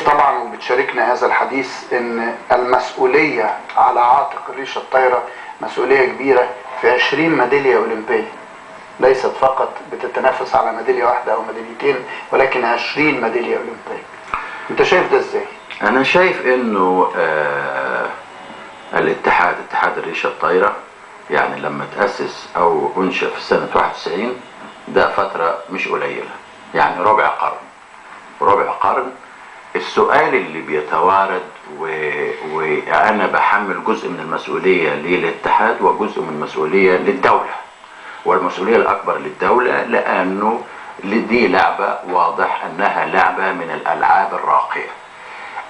شايف طبعا وبتشاركنا هذا الحديث ان المسؤولية على عاتق الريشة الطايرة مسؤولية كبيرة في 20 ميدالية أولمبية، ليست فقط بتتنافس على ميدالية واحدة أو ميداليتين، ولكن 20 ميدالية أولمبية. أنت شايف ده إزاي؟ أنا شايف إنه اتحاد الريشة الطايرة يعني لما تأسس أو أنشأ في سنة 91 ده فترة مش قليلة، يعني ربع قرن. السؤال اللي بيتوارد وأنا بحمل جزء من المسؤولية للاتحاد وجزء من المسؤولية للدولة، والمسؤولية الأكبر للدولة لأنه دي لعبة واضح أنها لعبة من الألعاب الراقية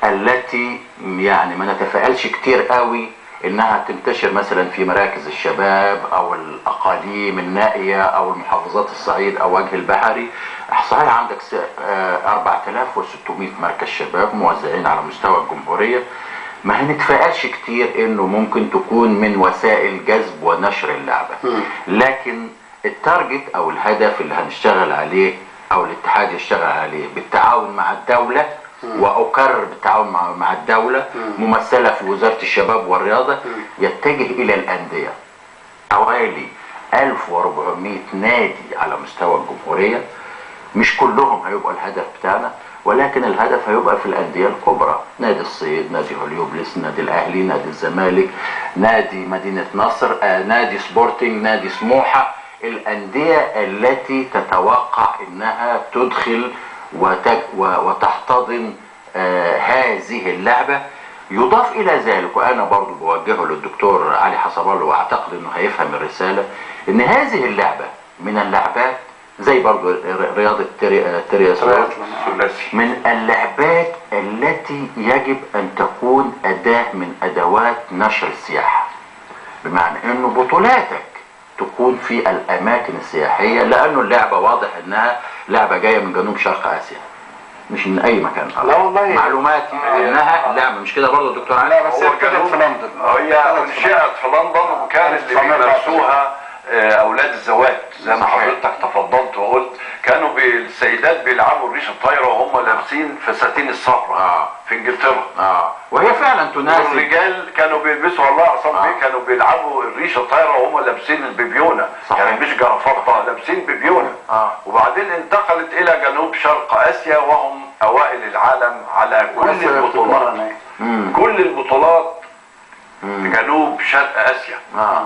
التي يعني ما نتفائلش كتير قوي انها تنتشر مثلا في مراكز الشباب او الاقاليم النائية او المحافظات الصعيد او وجه البحري. صحيح عندك 4600 مركز شباب موزعين على مستوى الجمهورية، ما هنتفائلش كتير انه ممكن تكون من وسائل جذب ونشر اللعبة. لكن التارجت او الهدف اللي هنشتغل عليه او الاتحاد يشتغل عليه بالتعاون مع الدولة، وأكرر بالتعاون مع الدولة ممثلة في وزارة الشباب والرياضة، يتجه إلى الأندية. حوالي 1400 نادي على مستوى الجمهورية، مش كلهم هيبقى الهدف بتاعنا، ولكن الهدف هيبقى في الأندية الكبرى، نادي الصيد، نادي هليوبلس، نادي الأهلي، نادي الزمالك، نادي مدينة نصر، نادي سبورتنج، نادي سموحة، الأندية التي تتوقع أنها تدخل وتحتضن هذه اللعبة. يضاف إلى ذلك، وأنا برضو بوجهه للدكتور علي حسب الله وأعتقد أنه هيفهم الرسالة، أن هذه اللعبة من اللعبات زي برضو رياضة الترياسلون من اللعبات التي يجب أن تكون أداة من أدوات نشر السياحة، بمعنى أنه بطولاتك تكون في الأماكن السياحية، لأنه اللعبة واضح أنها لعبة جاية من جنوب شرق آسيا مش من أي مكان آخر. لا والله معلوماتي أنها لعبة مش كده برضه دكتور علي؟ لا بس هي ابتدت في لندن. هي انشئت في لندن، وكان اللي بيمارسوها أولاد الزواج زي ما حضرتك تفضلت وقلت، كانوا السيدات بيلعبوا الريشة الطايرة وهم لابسين فساتين الصفراء في انجلترا. وهي فعلا تناسب. والرجال كانوا بيلبسوا الله عصام بيه كانوا بيلعبوا الريشة الطايرة وهم لابسين البيبيونة، يعني مش جرافطة، لابسين بيبيونة. وبعدين انتقلت إلى جنوب شرق آسيا وهم أوائل العالم على كل البطولات. كل البطولات في جنوب شرق آسيا.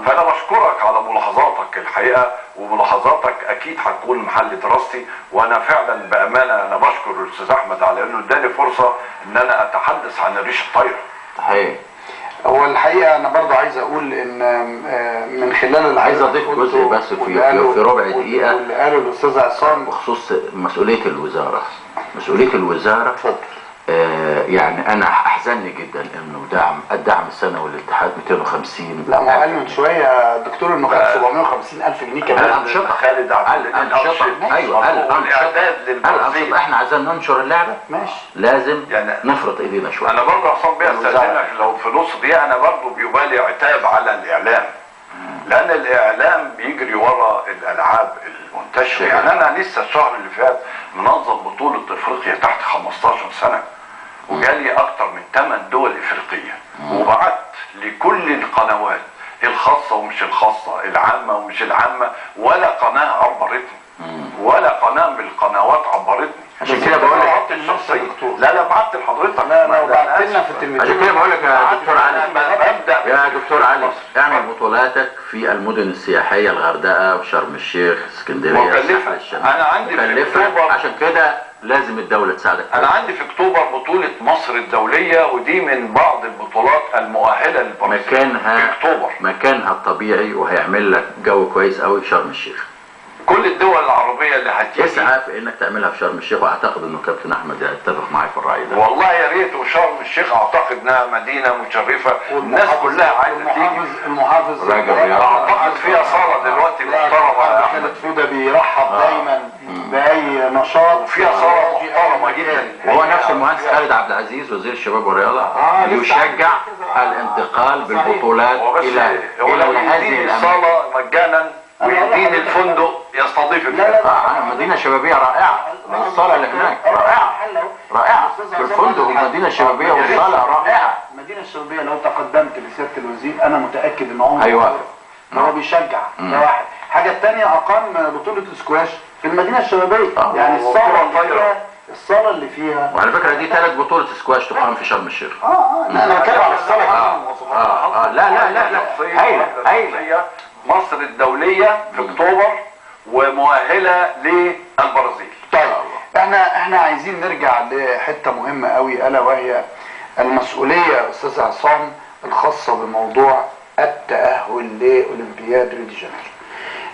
فأنا بشكرك على ملاحظاتك الحقيقة، وملاحظاتك أكيد هتكون محل دراستي، وأنا فعلا بأمانة أنا بشكر الأستاذ أحمد على إنه اداني فرصة إن أنا أتحدث عن الريشة الطايرة. صحيح. هو الحقيقة أنا برضو عايز أقول إن من خلال اللي عايز أضيف جزء بس في ربع دقيقة واللي قاله الأستاذ عصام بخصوص مسؤولية الوزارة. مسؤولية الوزارة يعني أنا أحزنني جدا إنه الدعم السنوي للاتحاد 250. لا ما هو قال من شوية يا دكتور إنه خد 750,000 جنيه كمان. الأنشطة خالد عبد الأنشطة أيوه الأنشطة إحنا عايزين ننشر اللعبة ماشي، لازم يعني نفرط إيدينا شوية. أنا برضه عصام بيه أستاذنك لو في نص دقيقة، أنا برضه بيبالي عتاب على الإعلام، لأن الإعلام بيجري ورا الألعاب المنتشرة. يعني أنا لسه الشهر اللي فات منظم بطولة إفريقيا تحت 15 سنة، وجالي اكتر من 8 دول افريقية، وبعت لكل القنوات الخاصة ومش الخاصة، العامة ومش العامة، ولا قناة عبرتني، ولا قناة من القنوات عبرتني. عشان كده بقول لك لا بعت لحضرتك. لا بعت لنا في التلفزيون. عشان كده بقول لك يا دكتور علي، يا دكتور علي اعمل بطولاتك في المدن السياحية، الغردقة وشرم الشيخ، اسكندرية، الساحل الشمالي. انا عندي في اكتوبر، عشان كده لازم الدولة تساعدك. انا عندي في اكتوبر بطولة مصر الدولية، ودي من بعض البطولات المؤهلة للبرازيل. مكانها الطبيعي، وهيعمل لك جو كويس قوي في شرم الشيخ. كل الدول العربية اللي هتيجي اسعى في انك تعملها في شرم الشيخ، واعتقد انه كابتن احمد يتفق معي في الرأي ده. والله يا ريت. وشرم الشيخ اعتقد انها مدينة مشرفة، الناس كلها عايزة تيجي. المحافظ اعتقد فيها صالة دلوقتي محترمة. خالد فودة بيرحب دايما بأي نشاط، وفيها صالة محترمة جدا. وهو نفس المهندس خالد عبد العزيز وزير الشباب والرياضة يشجع الانتقال بالبطولات الى هذه الصالة مجانا، ويدين الفندق يستضيف مدينة شبابية رائعة. الصالة اللي هناك رائعة رائعة، في الفندق والمدينة الشبابية والصالة رائعة. المدينة الشبابية لو تقدمت لسيادة الوزير انا متأكد ان عمره أيوة. هو بيشجع. ده واحد. حاجة التانية اقام بطولة سكواش في المدينة الشبابية. يعني الصالة اللي فيها وعلى فكرة دي ثالث بطولة سكواش تقام في شرم الشيخ. انا بتكلم على الصالة. لا هايلة. مصر الدولية في اكتوبر ومؤهلة للبرازيل. طيب احنا عايزين نرجع لحتة مهمة قوي، الا وهي المسؤولية استاذ عصام الخاصة بموضوع التأهل لأولمبياد ريو دي جانيرو.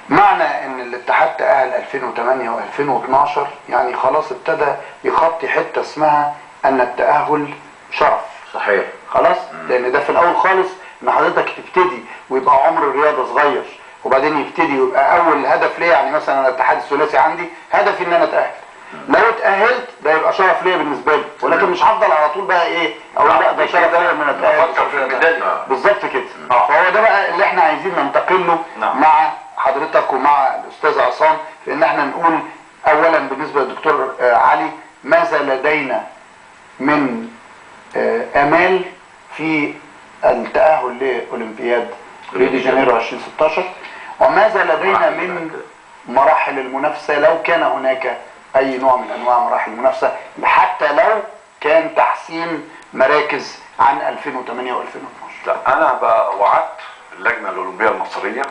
معنى ان الاتحاد تأهل 2008 و2012 يعني خلاص ابتدى يخطي حتة اسمها ان التأهل شرف. صحيح. خلاص. لان ده في الاول خالص ان حضرتك تبتدي ويبقى عمر الرياضة صغير، وبعدين يبتدي يبقى اول هدف ليه، يعني مثلا الاتحاد الثلاثي عندي هدفي ان انا اتأهل. لو اتأهلت ده يبقى شرف ليا بالنسبة لي، ولكن مش هفضل على طول بقى ايه اقول لا ده شرف ليا من اتأهل. بالظبط كده. فهو ده بقى اللي احنا عايزين ننتقل له مع حضرتك ومع الاستاذ عصام، في ان احنا نقول اولا بالنسبة للدكتور علي ماذا لدينا من امال في التأهل لأولمبياد ريو دي جانيرو 2016، وماذا لدينا من مراحل المنافسة لو كان هناك اي نوع من انواع مراحل المنافسة، حتى لو كان تحسين مراكز عن 2008 و2012. لا انا بقى وعدت اللجنة الأولمبية المصرية